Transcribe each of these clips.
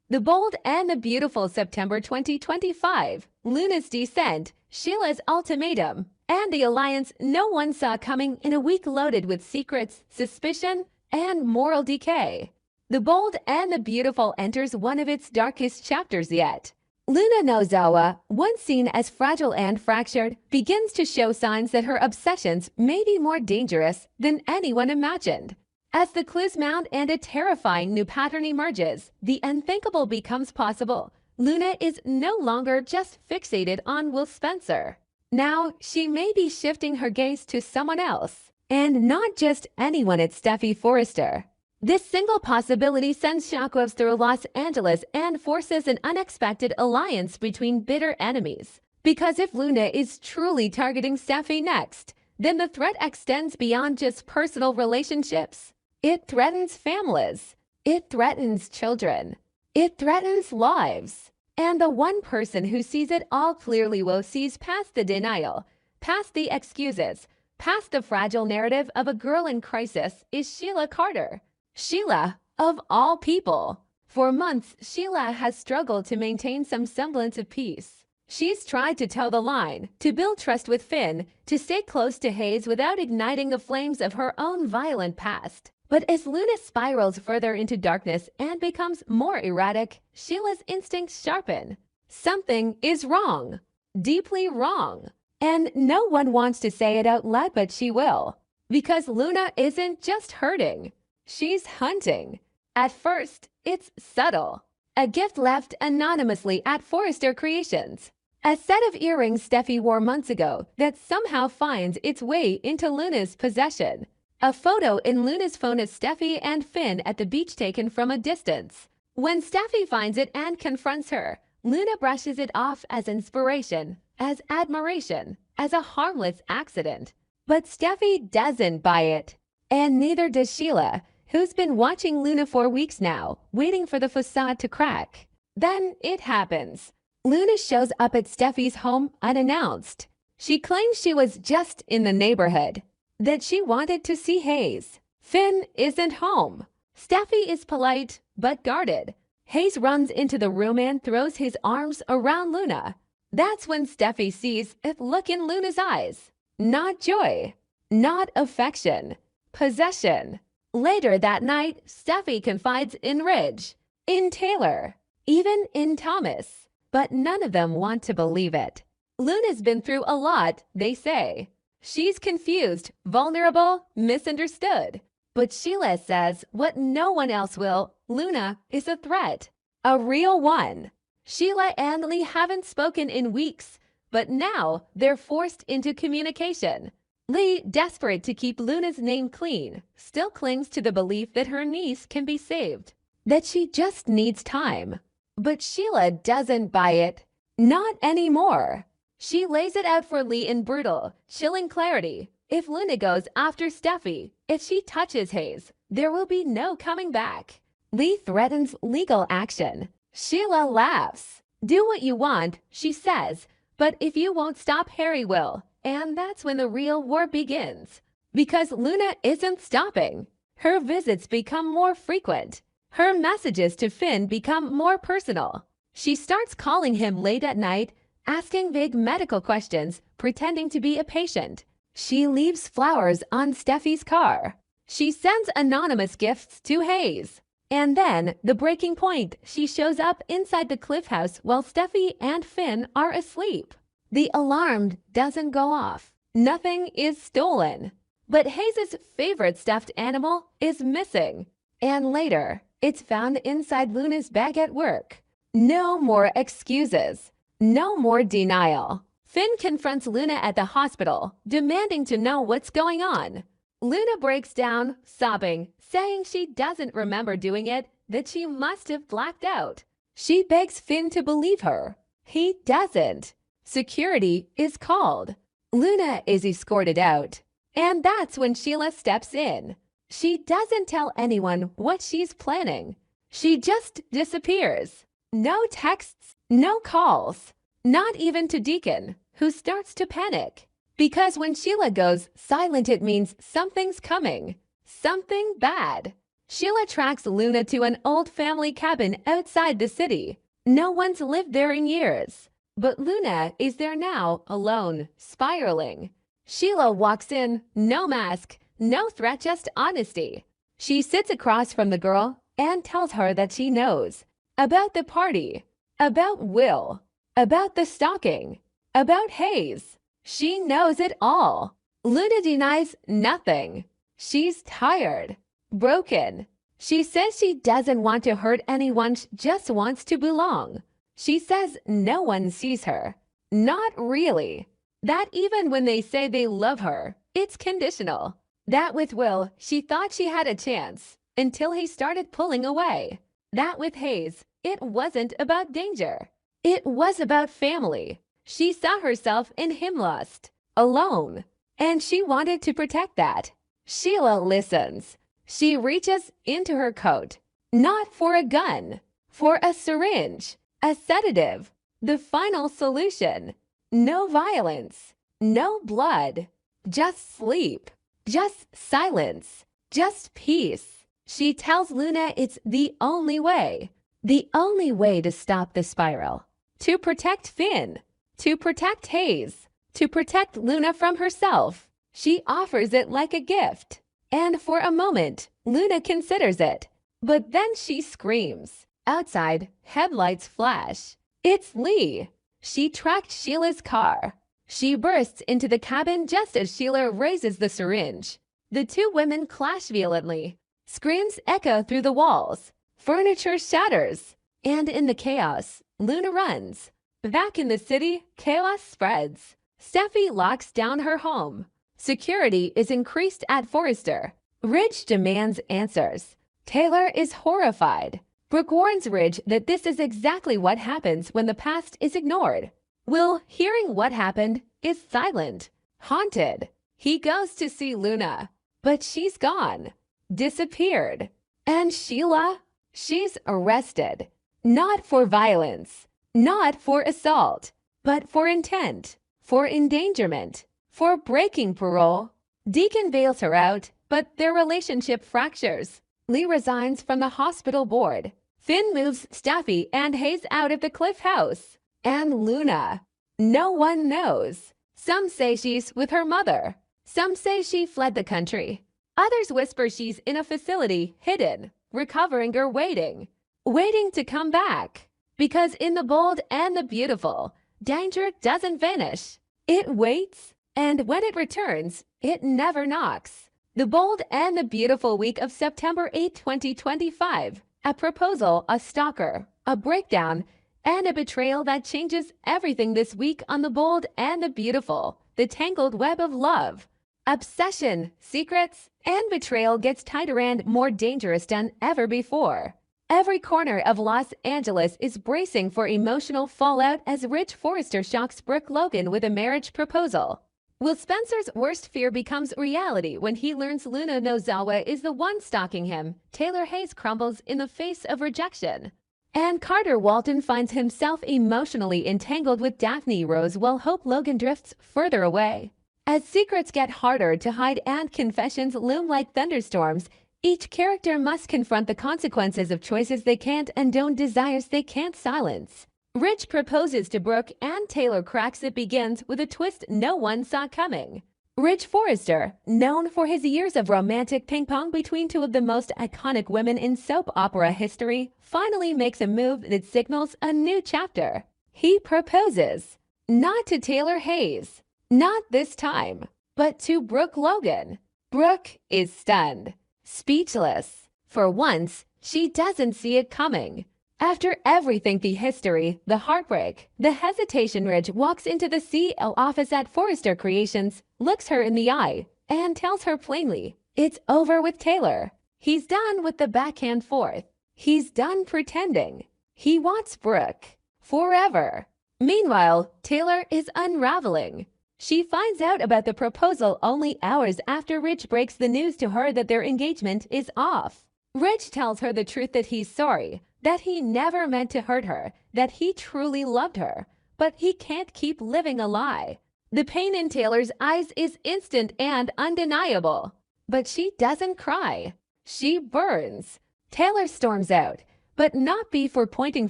The Bold and the Beautiful, September 2025, Luna's Descent, Sheila's Ultimatum, and the alliance no one saw coming in a week loaded with secrets, suspicion, and moral decay. The Bold and the Beautiful enters one of its darkest chapters yet. Luna Nozawa, once seen as fragile and fractured, begins to show signs that her obsessions may be more dangerous than anyone imagined. As the clues mount and a terrifying new pattern emerges, the unthinkable becomes possible. Luna is no longer just fixated on Will Spencer. Now, she may be shifting her gaze to someone else, and not just anyone. It's Steffi Forrester. This single possibility sends shockwaves through Los Angeles and forces an unexpected alliance between bitter enemies. Because if Luna is truly targeting Steffi next, then the threat extends beyond just personal relationships. It threatens families. It threatens children. It threatens lives. And the one person who sees it all clearly sees past the denial, past the excuses, past the fragile narrative of a girl in crisis is Sheila Carter. Sheila, of all people. For months, Sheila has struggled to maintain some semblance of peace. She's tried to toe the line, to build trust with Finn, to stay close to Hayes without igniting the flames of her own violent past. But as Luna spirals further into darkness and becomes more erratic, Sheila's instincts sharpen. Something is wrong. Deeply wrong. And no one wants to say it out loud, but she will. Because Luna isn't just hurting. She's hunting. At first, it's subtle. A gift left anonymously at Forrester Creations. A set of earrings Steffi wore months ago that somehow finds its way into Luna's possession. A photo in Luna's phone of Steffi and Finn at the beach taken from a distance. When Steffi finds it and confronts her, Luna brushes it off as inspiration, as admiration, as a harmless accident. But Steffi doesn't buy it. And neither does Sheila, who's been watching Luna for weeks now, waiting for the facade to crack. Then it happens. Luna shows up at Steffi's home unannounced. She claims she was just in the neighborhood, that she wanted to see Hayes. Finn isn't home. Steffi is polite but guarded. Hayes runs into the room and throws his arms around Luna. That's when Steffi sees a look in Luna's eyes. Not joy, not affection, possession. Later that night, Steffi confides in Ridge, in Taylor, even in Thomas. But none of them want to believe it. Luna's been through a lot, they say. She's confused, vulnerable, misunderstood. But Sheila says what no one else will. Luna is a threat. A real one. Sheila and Lee haven't spoken in weeks, but now they're forced into communication. Lee, desperate to keep Luna's name clean, still clings to the belief that her niece can be saved, that she just needs time. But Sheila doesn't buy it. Not anymore. She lays it out for Lee in brutal, chilling clarity. If Luna goes after Steffi, if she touches Hayes, there will be no coming back. Lee threatens legal action. Sheila laughs. Do what you want, she says, but if you won't stop, Harry will. And that's when the real war begins. Because Luna isn't stopping. Her visits become more frequent. Her messages to Finn become more personal. She starts calling him late at night, asking vague medical questions, pretending to be a patient. She leaves flowers on Steffi's car. She sends anonymous gifts to Hayes. And then, the breaking point, she shows up inside the Cliff House while Steffi and Finn are asleep. The alarm doesn't go off. Nothing is stolen. But Hayes' favorite stuffed animal is missing. And later, it's found inside Luna's bag at work. No more excuses. No more denial. Finn confronts Luna at the hospital, demanding to know what's going on. Luna breaks down, sobbing, saying she doesn't remember doing it, that she must have blacked out. She begs Finn to believe her. He doesn't. Security is called. Luna is escorted out. And that's when Sheila steps in. She doesn't tell anyone what she's planning. She just disappears. No texts, no calls. Not even to Deacon, who starts to panic. Because when Sheila goes silent, it means something's coming. Something bad. Sheila tracks Luna to an old family cabin outside the city. No one's lived there in years. But Luna is there now, alone, spiraling. Sheila walks in, no mask, no threat, just honesty. She sits across from the girl and tells her that she knows. About the party. About Will. About the stalking. About Hayes. She knows it all. Luna denies nothing. She's tired. Broken. She says she doesn't want to hurt anyone, she just wants to belong. She says no one sees her. Not really. That even when they say they love her, it's conditional. That with Will, she thought she had a chance, until he started pulling away. That with Hayes, it wasn't about danger. It was about family. She saw herself in him lost, alone, and she wanted to protect that. Sheila listens. She reaches into her coat, not for a gun, for a syringe, a sedative, the final solution. No violence, no blood, just sleep, just silence, just peace. She tells Luna it's the only way to stop the spiral, to protect Finn, to protect Hayes, to protect Luna from herself. She offers it like a gift. And for a moment, Luna considers it. But then she screams. Outside, headlights flash. It's Lee. She tracked Sheila's car. She bursts into the cabin just as Sheila raises the syringe. The two women clash violently. Screams echo through the walls. Furniture shatters. And in the chaos, Luna runs. Back in the city, chaos spreads. Steffi locks down her home. Security is increased at Forrester. Ridge demands answers. Taylor is horrified. Brooke warns Ridge that this is exactly what happens when the past is ignored. Will, hearing what happened, is silent, haunted. He goes to see Luna, but she's gone, disappeared. And Sheila? She's arrested. Not for violence, not for assault, but for intent, for endangerment, for breaking parole. Deacon bails her out, but their relationship fractures. Lee resigns from the hospital board. Finn moves Steffi and Hayes out of the Cliff House. And Luna. No one knows. Some say she's with her mother. Some say she fled the country. Others whisper she's in a facility, hidden, recovering or waiting. Waiting to come back. Because in the bold and the beautiful, danger doesn't vanish. It waits, and when it returns, it never knocks. The Bold and the Beautiful week of September 8, 2025. A proposal, a stalker, a breakdown, and a betrayal that changes everything this week on The Bold and the Beautiful. The tangled web of love, obsession, secrets, and betrayal gets tighter and more dangerous than ever before. Every corner of Los Angeles is bracing for emotional fallout as Rich Forrester shocks Brooke Logan with a marriage proposal. Will Spencer's worst fear becomes reality when he learns Luna Nozawa is the one stalking him. Taylor Hayes crumbles in the face of rejection. And Carter Walton finds himself emotionally entangled with Daphne Rose while Hope Logan drifts further away. As secrets get harder to hide and confessions loom like thunderstorms, each character must confront the consequences of choices they can't and don't, desires they can't silence. Rich proposes to Brooke and Taylor cracks. It begins with a twist no one saw coming. Rich Forrester, known for his years of romantic ping-pong between two of the most iconic women in soap opera history, finally makes a move that signals a new chapter. He proposes. Not to Taylor Hayes. Not this time. But to Brooke Logan. Brooke is stunned. Speechless. For once, she doesn't see it coming. After everything, the history, the heartbreak, the hesitation, Ridge walks into the CEO office at Forrester Creations, looks her in the eye, and tells her plainly, it's over with Taylor. He's done with the back and forth. He's done pretending. He wants Brooke. Forever. Meanwhile, Taylor is unraveling. She finds out about the proposal only hours after Rich breaks the news to her that their engagement is off. Rich tells her the truth, that he's sorry, that he never meant to hurt her, that he truly loved her, but he can't keep living a lie. The pain in Taylor's eyes is instant and undeniable. But she doesn't cry. She burns. Taylor storms out, but not before pointing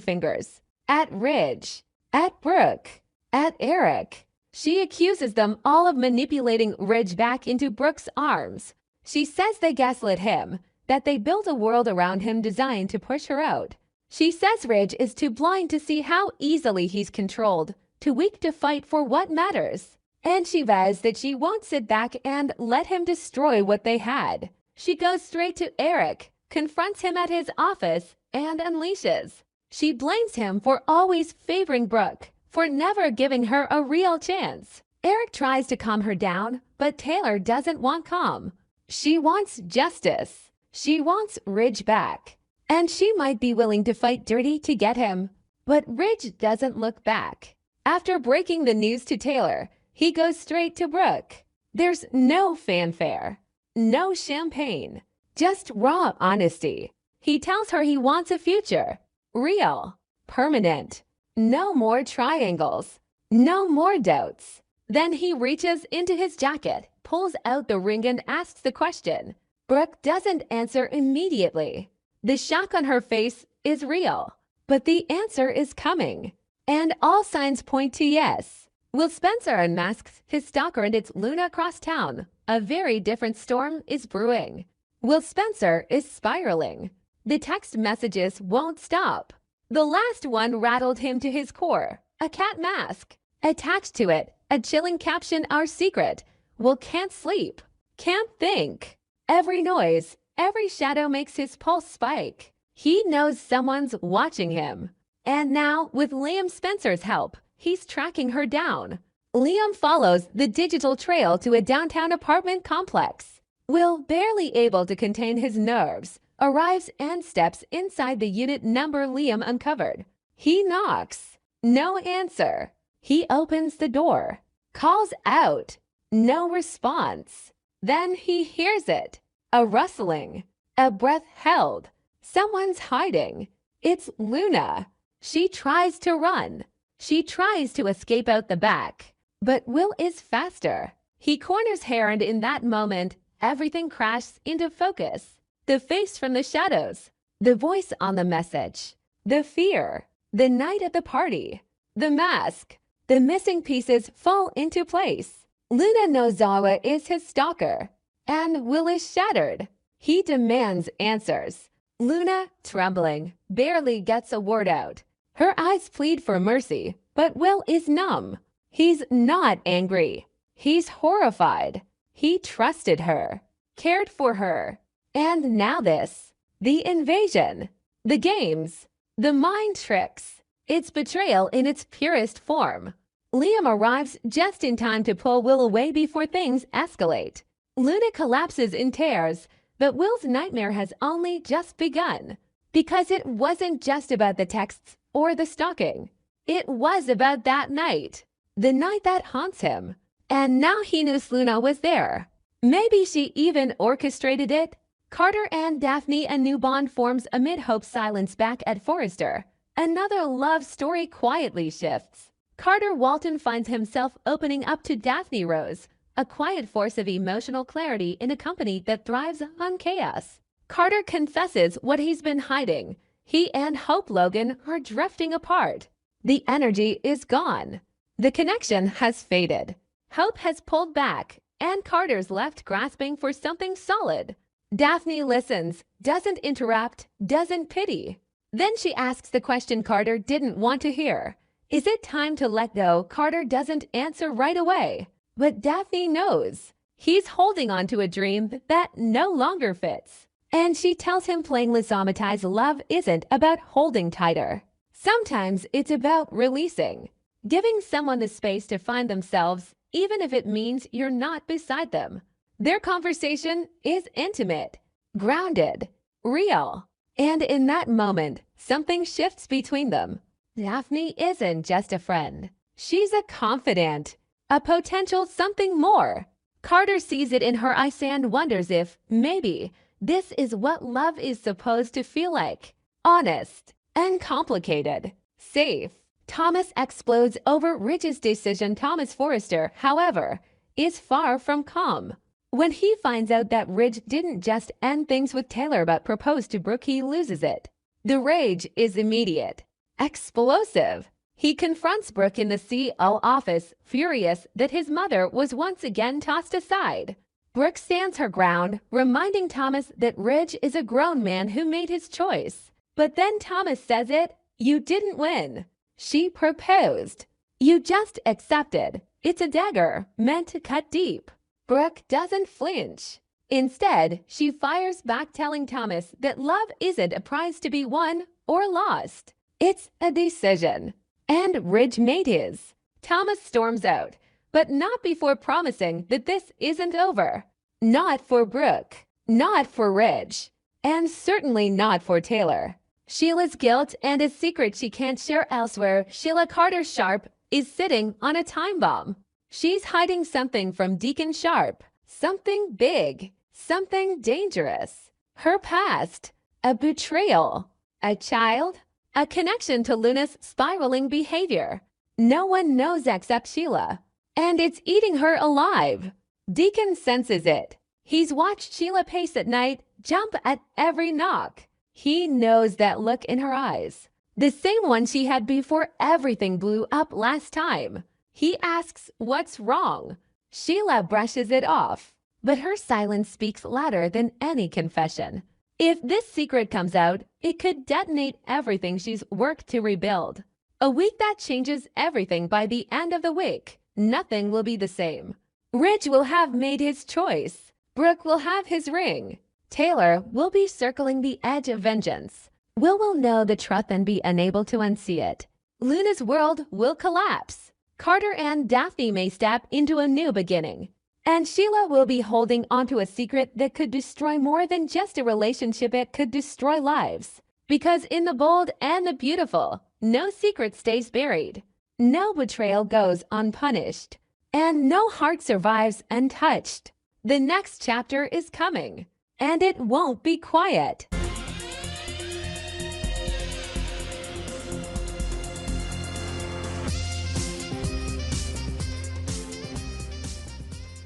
fingers. At Ridge. At Brooke. At Eric. She accuses them all of manipulating Ridge back into Brooke's arms. She says they gaslit him, that they built a world around him designed to push her out. She says Ridge is too blind to see how easily he's controlled, too weak to fight for what matters. And she vows that she won't sit back and let him destroy what they had. She goes straight to Eric, confronts him at his office, and unleashes. She blames him for always favoring Brooke, for never giving her a real chance. Eric tries to calm her down, but Taylor doesn't want calm. She wants justice. She wants Ridge back. And she might be willing to fight dirty to get him. But Ridge doesn't look back. After breaking the news to Taylor, he goes straight to Brooke. There's no fanfare, no champagne, just raw honesty. He tells her he wants a future. Real, permanent. No more triangles. No more doubts. Then he reaches into his jacket, pulls out the ring and asks the question. Brooke doesn't answer immediately. The shock on her face is real, but the answer is coming. And all signs point to yes. Will Spencer unmasks his stalker and it's Luna across town. A very different storm is brewing. Will Spencer is spiraling. The text messages won't stop. The last one rattled him to his core. A cat mask. Attached to it, a chilling caption, our secret. Will can't sleep. Can't think. Every noise, every shadow makes his pulse spike. He knows someone's watching him. And now, with Liam Spencer's help, he's tracking her down. Liam follows the digital trail to a downtown apartment complex. Will, barely able to contain his nerves, arrives and steps inside the unit number Liam uncovered. He knocks. No answer. He opens the door. Calls out. No response. Then he hears it. A rustling. A breath held. Someone's hiding. It's Luna. She tries to run. She tries to escape out the back. But Will is faster. He corners her and in that moment, everything crashes into focus. The face from the shadows. The voice on the message. The fear. The night at the party. The mask. The missing pieces fall into place. Luna Nozawa is his stalker. And Will is shattered. He demands answers. Luna, trembling, barely gets a word out. Her eyes plead for mercy, but Will is numb. He's not angry. He's horrified. He trusted her, cared for her. And now this. The invasion. The games. The mind tricks. It's betrayal in its purest form. Liam arrives just in time to pull Will away before things escalate. Luna collapses in tears, but Will's nightmare has only just begun. Because it wasn't just about the texts or the stalking. It was about that night. The night that haunts him. And now he knew Luna was there. Maybe she even orchestrated it. Carter and Daphne, a new bond forms amid Hope's silence back at Forrester. Another love story quietly shifts. Carter Walton finds himself opening up to Daphne Rose, a quiet force of emotional clarity in a company that thrives on chaos. Carter confesses what he's been hiding. He and Hope Logan are drifting apart. The energy is gone. The connection has faded. Hope has pulled back, and Carter's left grasping for something solid. Daphne listens, doesn't interrupt, doesn't pity. Then she asks the question Carter didn't want to hear. Is it time to let go? Carter doesn't answer right away. But Daphne knows. He's holding on to a dream that no longer fits. And she tells him playing Lisamati's love isn't about holding tighter. Sometimes it's about releasing. Giving someone the space to find themselves, even if it means you're not beside them. Their conversation is intimate, grounded, real. And in that moment, something shifts between them. Daphne isn't just a friend. She's a confidant, a potential something more. Carter sees it in her eyes and wonders if, maybe, this is what love is supposed to feel like. Honest, uncomplicated, safe. Thomas explodes over Ridge's decision. Thomas Forrester, however, is far from calm. When he finds out that Ridge didn't just end things with Taylor but proposed to Brooke, he loses it. The rage is immediate, explosive. He confronts Brooke in the CO office, furious that his mother was once again tossed aside. Brooke stands her ground, reminding Thomas that Ridge is a grown man who made his choice. But then Thomas says it, "You didn't win. She proposed. You just accepted. It's a dagger, meant to cut deep." Brooke doesn't flinch. Instead, she fires back, telling Thomas that love isn't a prize to be won or lost. It's a decision. And Ridge made his. Thomas storms out, but not before promising that this isn't over. Not for Brooke, not for Ridge, and certainly not for Taylor. Sheila's guilt and a secret she can't share elsewhere. Sheila Carter Sharp is sitting on a time bomb. She's hiding something from Deacon Sharp, something big, something dangerous. Her past, a betrayal, a child, a connection to Luna's spiraling behavior. No one knows except Sheila, and it's eating her alive. Deacon senses it. He's watched Sheila pace at night, jump at every knock. He knows that look in her eyes, the same one she had before everything blew up last time. He asks what's wrong. Sheila brushes it off, but her silence speaks louder than any confession. If this secret comes out, it could detonate everything she's worked to rebuild. A week that changes everything. By the end of the week, nothing will be the same. Ridge will have made his choice. Brooke will have his ring. Taylor will be circling the edge of vengeance. Will know the truth and be unable to unsee it. Luna's world will collapse. Carter and Daphne may step into a new beginning. And Sheila will be holding onto a secret that could destroy more than just a relationship. It could destroy lives. Because in the bold and the beautiful, no secret stays buried. No betrayal goes unpunished. And no heart survives untouched. The next chapter is coming. And it won't be quiet.